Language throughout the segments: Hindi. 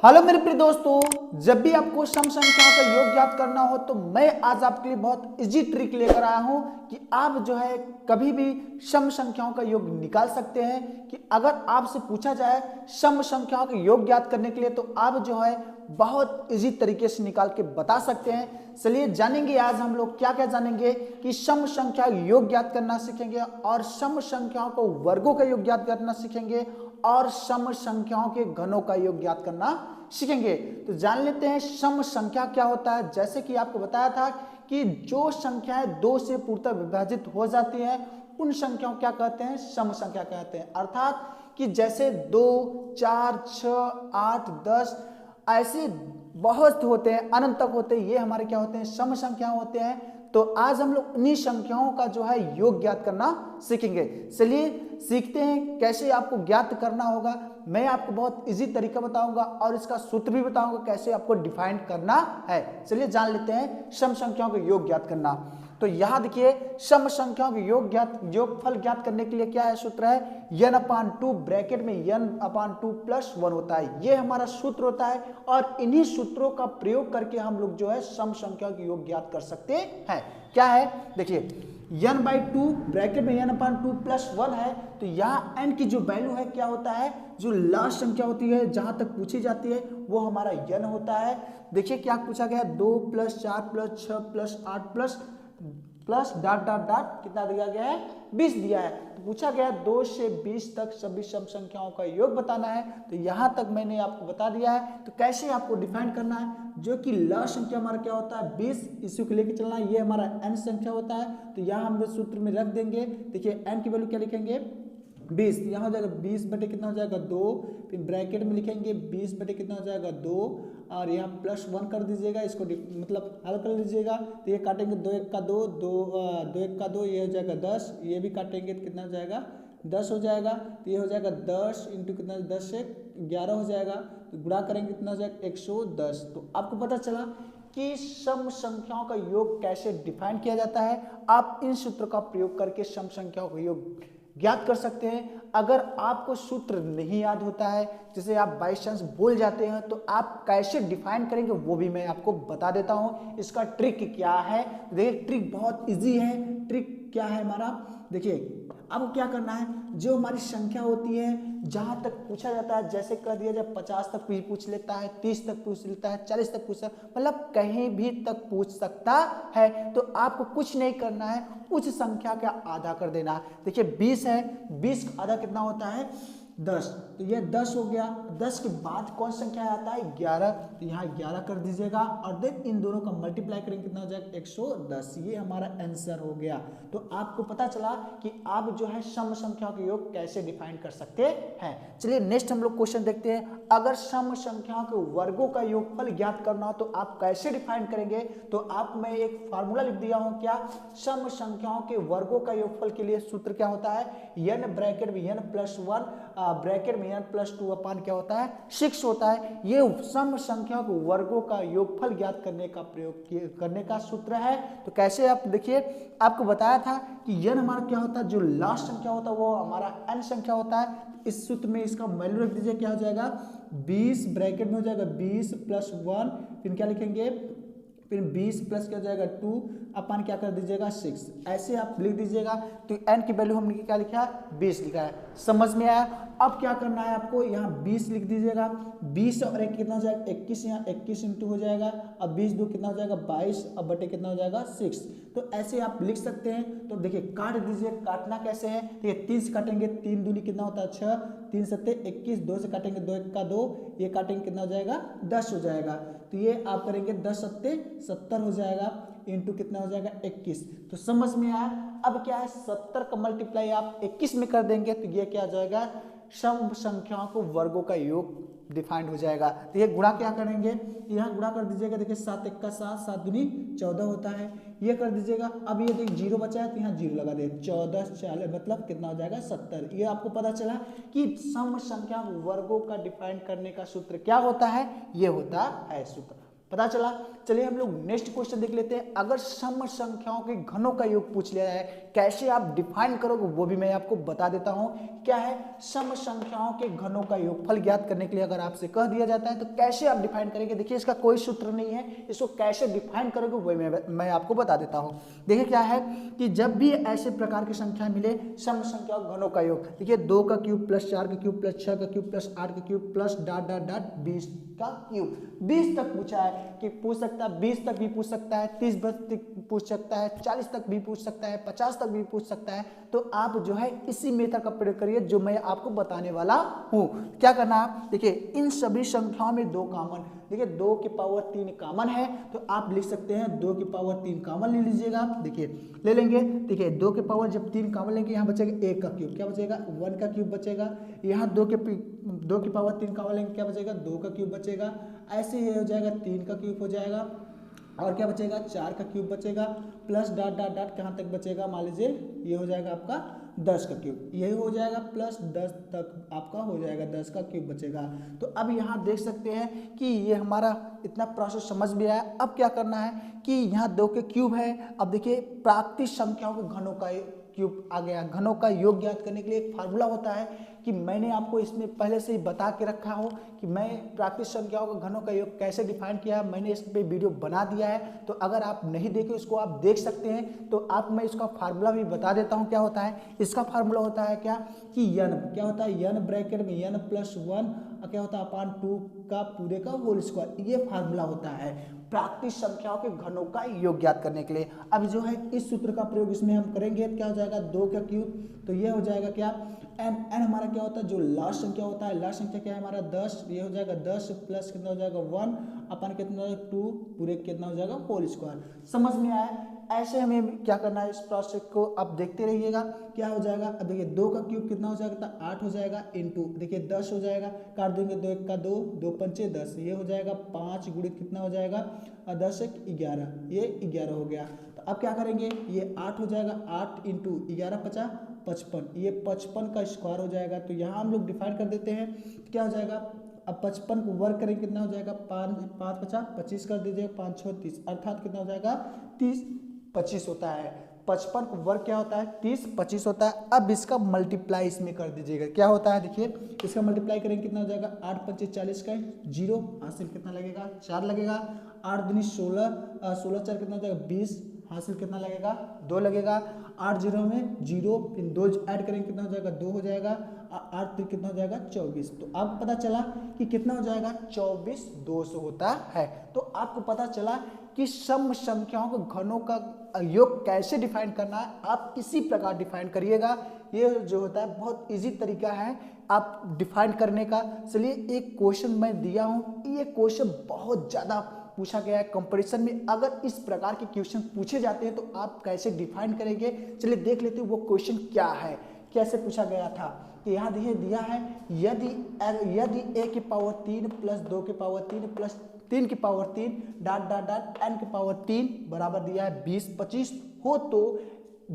हेलो मेरे प्रिय दोस्तों, जब भी आपको सम संख्याओं का योग ज्ञात करना हो तो मैं आज आपके लिए बहुत इजी ट्रिक लेकर आया हूं कि आप जो है कभी भी सम संख्याओं का योग निकाल सकते हैं। कि अगर आपसे पूछा जाए सम संख्याओं का योग ज्ञात करने के लिए तो आप जो है बहुत इजी तरीके से निकाल के बता सकते हैं। चलिए जानेंगे आज हम लोग क्या क्या जानेंगे कि सम संख्या योग ज्ञात करना सीखेंगे और सम संख्याओं को वर्गों का योग ज्ञात करना सीखेंगे और सम संख्याओं के घनों का योग ज्ञात करना सीखेंगे। तो जान लेते हैं सम संख्या क्या होता है। जैसे कि आपको बताया था कि जो संख्याएं दो से पूर्णतः विभाजित हो जाती हैं उन संख्याओं क्या कहते हैं, सम संख्या कहते हैं। अर्थात कि जैसे 2, 4, 6, 8, 10 ऐसे बहुत होते हैं, अनंत तक होते हैं, ये हमारे क्या होते हैं, सम संख्या होते हैं। तो आज हम लोग उन्हीं संख्याओं का जो है योग ज्ञात करना सीखेंगे। चलिए सीखते हैं कैसे आपको ज्ञात करना होगा। मैं आपको बहुत इजी तरीका बताऊंगा और इसका सूत्र भी बताऊंगा कैसे आपको डिफाइन करना है। चलिए जान लेते हैं सम संख्याओं का योग ज्ञात करना। तो यहां देखिए सम संख्याओं के योगफल ज्ञात करने के लिए क्या है, सूत्र है n/2 ब्रैकेट में n/2 + 1 होता है। ये हमारा सूत्र होता है और इन्हीं सूत्रों का प्रयोग करके हम लोग जो है सम संख्याओं के योग ज्ञात कर सकते हैं। क्या है देखिए n/2 ब्रैकेट में n/2 + 1 है। तो यहाँ n की जो वैल्यू है क्या होता है, जो लास्ट संख्या होती है जहां तक पूछी जाती है वो हमारा n होता है। देखिए क्या पूछा गया, 2 + 4 + 6 + 8 प्लस डॉट डॉट डॉट कितना दिया गया है, 20 दिया है। तो पूछा गया 2 से 20 तक सभी सम संख्याओं का योग बताना है। तो यहां तक मैंने आपको बता दिया है। तो कैसे आपको डिफाइन करना है, जो कि लास्ट संख्या हमारा क्या होता है 20, इसी को लेकर चलना है। ये हमारा n संख्या होता है। तो यहाँ हम सूत्र में रख देंगे। देखिए n की वैल्यू क्या लिखेंगे 20। तो यहाँ हो जाएगा 20 बटे कितना हो जाएगा 2, फिर ब्रैकेट में लिखेंगे 20 बटे कितना हो जाएगा 2 और यहाँ +1 कर दीजिएगा, इसको मतलब हल कर लीजिएगा। तो ये काटेंगे 2 1 का 2, 2 1 का 2, ये हो जाएगा 10। ये भी काटेंगे तो कितना हो जाएगा 10 हो जाएगा। तो ये हो जाएगा 10 इंटू कितना 10 से 11 हो जाएगा। तो गुणा करेंगे कितना हो जाएगा 110। तो आपको पता चला कि सम संख्याओं का योग कैसे डिफाइन किया जाता है। आप इन सूत्र का प्रयोग करके सम संख्याओं का योग ज्ञात कर सकते हैं। अगर आपको सूत्र नहीं याद होता है, जिसे आप बाई चांस भूल जाते हैं, तो आप कैसे डिफाइन करेंगे वो भी मैं आपको बता देता हूं। इसका ट्रिक क्या है, देखिए ट्रिक बहुत इजी है। ट्रिक क्या है हमारा, देखिए अब क्या करना है, जो हमारी संख्या होती है जहां तक पूछा जाता है, जैसे कर दिया जाए 50 तक भी पूछ लेता है, 30 तक पूछ लेता है, 40 तक पूछ सकता है, मतलब कहीं भी तक पूछ सकता है। तो आपको कुछ नहीं करना है, उस संख्या का आधा कर देना है। देखिए 20 है, 20 का आधा कितना होता है 10। तो ये 10 हो गया। 10 के बाद कौन संख्या आता है 11। तो यहाँ 11 कर दीजिएगा और देन इन दोनों का मल्टीप्लाई करेंगे कितना हो जाएगा 110। ये हमारा आंसर हो गया। तो आपको पता चला कि आप जो है सम संख्याओं के योग कैसे डिफाइन कर सकते हैं। चलिए नेक्स्ट हम लोग क्वेश्चन देखते हैं। अगर सम संख्याओं के वर्गों का योगफल ज्ञात करना हो तो आप कैसे डिफाइन करेंगे। तो आप मैं एक फार्मूला लिख दिया हूं, क्या, सम संख्याओं के वर्गों का योगफल के लिए सूत्र क्या होता है, n ब्रैकेट में n+1 ब्रैकेट में n+2 अपान क्या होता है 6 होता है। ये सम संख्या को वर्गों का योगफल ज्ञात करने का प्रयोग करने का सूत्र है। तो कैसे, आप देखिए आपको बताया था कि n हमारा क्या होता है, जो लास्ट संख्या होता है वो हमारा n संख्या होता है। इस सूत्र में इसका वैल्यू रख दीजिए, क्या हो जाएगा 20 ब्रैकेट में हो जाएगा 20 + 1, फिर क्या लिखेंगे, फिर 20 प्लस क्या हो जाएगा 2 अपन क्या कर दीजिएगा 6, ऐसे आप लिख दीजिएगा। तो n की वैल्यू हमने क्या लिखा है 20 लिखा है। समझ में आया। अब क्या करना है आपको, यहाँ 20 लिख दीजिएगा। 20 और 1 कितना हो जाएगा 21, यहाँ 21 इंटू हो जाएगा। अब 20 2 कितना हो जाएगा 22, अब बटे कितना हो जाएगा 6। तो ऐसे आप लिख सकते हैं। तो देखिए काट दीजिए, काटना कैसे है, देखिए 3 से काटेंगे 3 दूनी कितना होता है 6, 3 7 21, 2 से काटेंगे 2 1 का 2, ये काटेंगे कितना हो जाएगा 10 हो जाएगा। तो ये आप करेंगे 10 7 70 हो जाएगा, इंटू कितना हो जाएगा 21। तो समझ में आया। अब क्या है 70 का मल्टीप्लाई आप 21 में कर देंगे तो ये क्या आ जाएगा, सम संख्याओं को वर्गों का योग डिफाइंड हो जाएगा। तो ये गुणा क्या करेंगे, यहाँ गुणा कर दीजिएगा। देखिए 7 1 का 7, 7 दूनी 14 होता है, ये कर दीजिएगा। अब ये देखिए 0 बचा है तो यहाँ 0 लगा दे, 14 40 मतलब कितना हो जाएगा 70। ये आपको पता चला कि सम संख्या वर्गों का डिफाइन करने का सूत्र क्या होता है, ये होता है सूत्र। पता चला। चलिए हम लोग नेक्स्ट क्वेश्चन देख लेते हैं। अगर सम संख्याओं के घनों का योग पूछ लिया है, कैसे आप डिफाइन करोगे वो भी मैं आपको बता देता हूं। क्या है सम संख्याओं के घनों का योगफल ज्ञात करने के लिए अगर आपसे कह दिया जाता है तो कैसे आप डिफाइन करेंगे। देखिए इसका कोई सूत्र नहीं है, इसको कैसे डिफाइन करोगे वही मैं आपको बता देता हूं। देखिए क्या है कि जब भी ऐसे प्रकार की संख्या मिले सम संख्याओं के घनों का योग, देखिए 2 का क्यूब प्लस 4 का क्यूब प्लस 6 का क्यूब प्लस 8 का cube plus dot dot dot 20 का क्यूब। 20 तक पूछा है कि पूछ सकता है, 20 तक भी पूछ सकता है, 30 तक पूछ सकता है, 40 तक भी पूछ सकता है, 50 तक भी पूछ सकता है। तो आप जो है इसी मेथड का प्रयोग करिए जो मैं आपको बताने वाला हूं। क्या करना है, देखिए इन सभी संख्याओं में 2 कॉमन, देखिए 2 की पावर 3 कॉमन है तो आप लिख सकते हैं 2 की पावर 3 कॉमन ले लीजिएगा। देखिए ले लेंगे, देखिए 2 के पावर जब 3 कॉमन लेंगे यहाँ बचेगा 1 का क्यूब, क्या बचेगा 1 का क्यूब बचेगा। यहाँ 2 की पावर 3 कॉमन लेंगे क्या बचेगा 2 का क्यूब बचेगा। ऐसे ये हो जाएगा 3 का क्यूब हो जाएगा और क्या बचेगा 4 का क्यूब बचेगा प्लस डॉट डॉट डॉट कहाँ तक बचेगा, मान लीजिए ये हो जाएगा आपका 10 का क्यूब, यही हो जाएगा प्लस 10 तक आपका हो जाएगा 10 का क्यूब बचेगा। तो अब यहाँ देख सकते हैं कि ये हमारा इतना प्रोसेस समझ भी आया। अब क्या करना है कि यहाँ 2 के क्यूब है। अब देखिए प्राकृतिक संख्याओं के घनों का क्यूब आ गया। घनों का योग ज्ञात करने के लिए एक फार्मूला होता है कि मैंने आपको इसमें पहले से ही बता के रखा हो कि मैं प्राकृतिक संख्याओं का घनों का योग कैसे डिफाइन किया है, मैंने इस पे वीडियो बना दिया है। तो अगर आप नहीं देखे उसको आप देख सकते हैं। तो आप मैं इसका फार्मूला भी बता देता हूँ क्या होता है। इसका फार्मूला होता है क्या कि यन, क्या होता है यन ब्रैकेट में यन प्लस 1 क्या होता है अपान 2 का पूरे का होल स्क्वायर, ये फार्मूला होता है प्राकृतिक संख्याओं के घनों का योग ज्ञात करने के लिए। अब जो है इस सूत्र का प्रयोग इसमें हम करेंगे, क्या हो जाएगा 2 का क्यूब, तो ये हो जाएगा क्या एन, एन हमारा क्या होता है जो लास्ट संख्या होता है, लास्ट संख्या क्या है हमारा 10, ये हो जाएगा 10 प्लस कितना हो जाएगा 1 अपन कितना हो जाएगा 2 पूरे कितना हो जाएगा होल स्क्वायर। समझ में आया। ऐसे हमें क्या करना है इस प्रोसेस को आप देखते रहिएगा क्या हो जाएगा। अब देखिए 2 का क्यूब कितना हो जाएगा 8 हो जाएगा इंटू देखिए 10 हो जाएगा, काट देंगे 2 1 का 2, 2 पंचे 10, ये हो जाएगा 5 गुणित कितना हो जाएगा 10 1 11, ये 11 हो गया। तो अब क्या करेंगे ये 8 हो जाएगा 8 इंटू 11 50 55, ये 55 का स्क्वायर हो जाएगा। तो यहाँ हम लोग डिफाइन कर देते हैं क्या हो जाएगा। अब 55 को वर्क करेंगे कितना हो जाएगा 5 5 50 25 कर दीजिएगा 5 6 30, अर्थात कितना हो जाएगा 30 25 होता है। 55 को वर्ग क्या होता है 30 25 होता है। अब इसका मल्टीप्लाई इसमें कर दीजिएगा क्या होता है, देखिए इसका मल्टीप्लाई करेंगे कितना हो जाएगा 8 5 40 का 0 हासिल कितना लगेगा 4 लगेगा, 8 दूनी 16 16 4 कितना हो जाएगा 20 हासिल कितना लगेगा 2 लगेगा, 8 0 में 0 फिर 2 ऐड करेंगे कितना हो जाएगा 2 हो जाएगा, 8 फिर कितना हो जाएगा 24। तो आपको पता चला कि कितना हो जाएगा 24 200 होता है। तो आपको पता चला कि सम संख्याओं के घनों का योग कैसे डिफाइन करना है, आप इसी प्रकार डिफाइन करिएगा। ये जो होता है बहुत इजी तरीका है आप डिफाइन करने का। चलिए एक क्वेश्चन मैं दिया हूँ, ये क्वेश्चन बहुत ज़्यादा पूछा गया है कंपटीशन में। अगर इस प्रकार के क्वेश्चन पूछे जाते हैं तो आप कैसे डिफाइन करेंगे, चलिए देख लेते हैं वो क्वेश्चन क्या है, कैसे पूछा गया था। कि यहाँ देखिए दिया है यदि a की पावर 3 प्लस 2 की पावर 3 प्लस 3 की power 3 dot dot dot n की पावर 3 बराबर दिया है 20 25 हो तो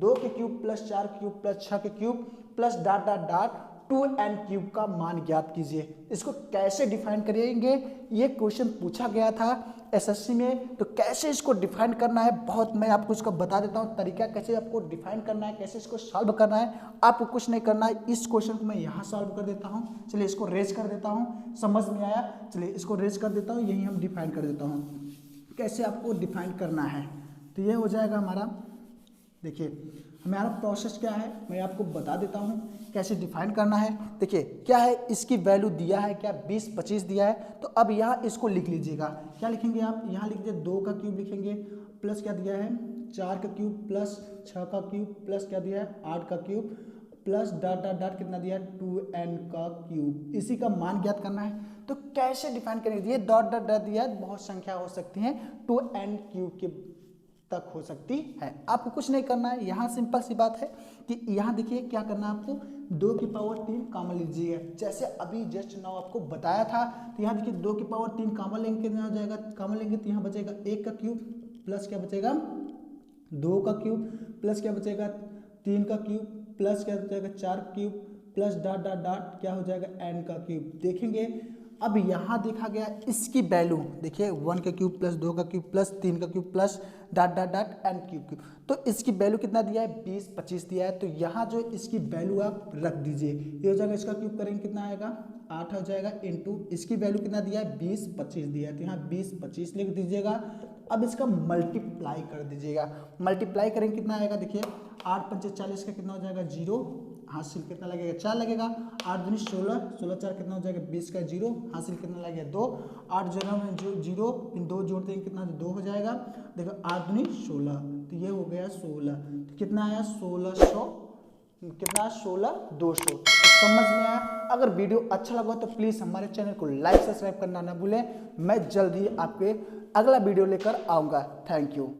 2 के क्यूब प्लस 4 क्यूब प्लस 6 के cube plus dot dot dot 2n cube का मान ज्ञात कीजिए। इसको कैसे डिफाइन करेंगे, ये क्वेश्चन पूछा गया था एसएससी में। तो कैसे इसको डिफाइन करना है बहुत मैं आपको इसको बता देता हूँ तरीका, कैसे आपको डिफाइन करना है, कैसे इसको सॉल्व करना है। आपको कुछ नहीं करना है, इस क्वेश्चन को मैं यहाँ सॉल्व कर देता हूँ। चलिए इसको रेज कर देता हूँ, समझ में आया। चलिए इसको रेज कर देता हूँ, यही हम डिफाइन कर देता हूँ कैसे आपको डिफाइन करना है। तो ये हो जाएगा हमारा, देखिए हमारा प्रोसेस क्या है मैं आपको बता देता हूँ कैसे डिफाइन करना है। देखिए क्या है इसकी वैल्यू दिया है क्या 20 25 दिया है। तो अब यहाँ इसको लिख लीजिएगा, क्या लिखेंगे आप यहाँ लिख दीजिए 2 का क्यूब लिखेंगे प्लस क्या दिया है 4 का क्यूब प्लस 6 का क्यूब प्लस क्या दिया है 8 का cube plus dot dot dot कितना दिया है 2n का क्यूब, इसी का मान ज्ञात करना है। तो कैसे डिफाइन करेंगे, ये डॉट डॉट डॉट दिया है, बहुत संख्या हो सकती है 2n क्यूब के तक हो सकती है। आपको कुछ नहीं करना है, यहाँ सिंपल सी बात है कि यहाँ देखिए क्या करना है आपको 2 की पावर 3 कॉमन लीजिएगा, जैसे अभी जस्ट नाउ आपको बताया था। तो यहाँ देखिए 2 की पावर 3 कॉमन लेंगे कितना हो जाएगा, कॉमन लेंगे तो यहाँ बचेगा 1 का क्यूब प्लस क्या बचेगा 2 का क्यूब प्लस क्या बचेगा 3 का क्यूब प्लस क्या बचेगा 4 cube plus dot dot dot क्या हो जाएगा n का क्यूब। देखेंगे अब यहाँ देखा गया इसकी वैल्यू देखिए 1 का क्यूब प्लस 2 का क्यूब प्लस 3 का cube plus dot dot dot N cube, तो इसकी वैल्यू कितना दिया है 20 25 दिया है। तो यहाँ जो इसकी वैल्यू आप रख दीजिए, ये हो जाएगा, इसका क्यूब करेंगे कितना आएगा 8 हो जाएगा, इंटू इसकी वैल्यू कितना दिया है 20 25 दिया है, तो यहाँ 20 25 लिख दीजिएगा। अब इसका मल्टीप्लाई कर दीजिएगा, मल्टीप्लाई करेंगे कितना आएगा, देखिए 8 पंचे 40 का कितना हो जाएगा 0, हासिल कितना लगेगा 4 लगेगा, 8 दूनी 16, 16 4 कितना हो जाएगा 20 का 0, हासिल कितना लगेगा 2, 8 जोड़ा में जो 0 फिर 2 जोड़ देंगे कितना 2 हो जाएगा, देखो 8 दूनी 16, तो ये हो गया 16, तो कितना आया 1600, कितना 16 200। तो समझ में आया? अगर वीडियो अच्छा लगा तो प्लीज़ हमारे चैनल को लाइक सब्सक्राइब करना ना भूलें। मैं जल्द ही आपके अगला वीडियो लेकर आऊँगा। Thank you.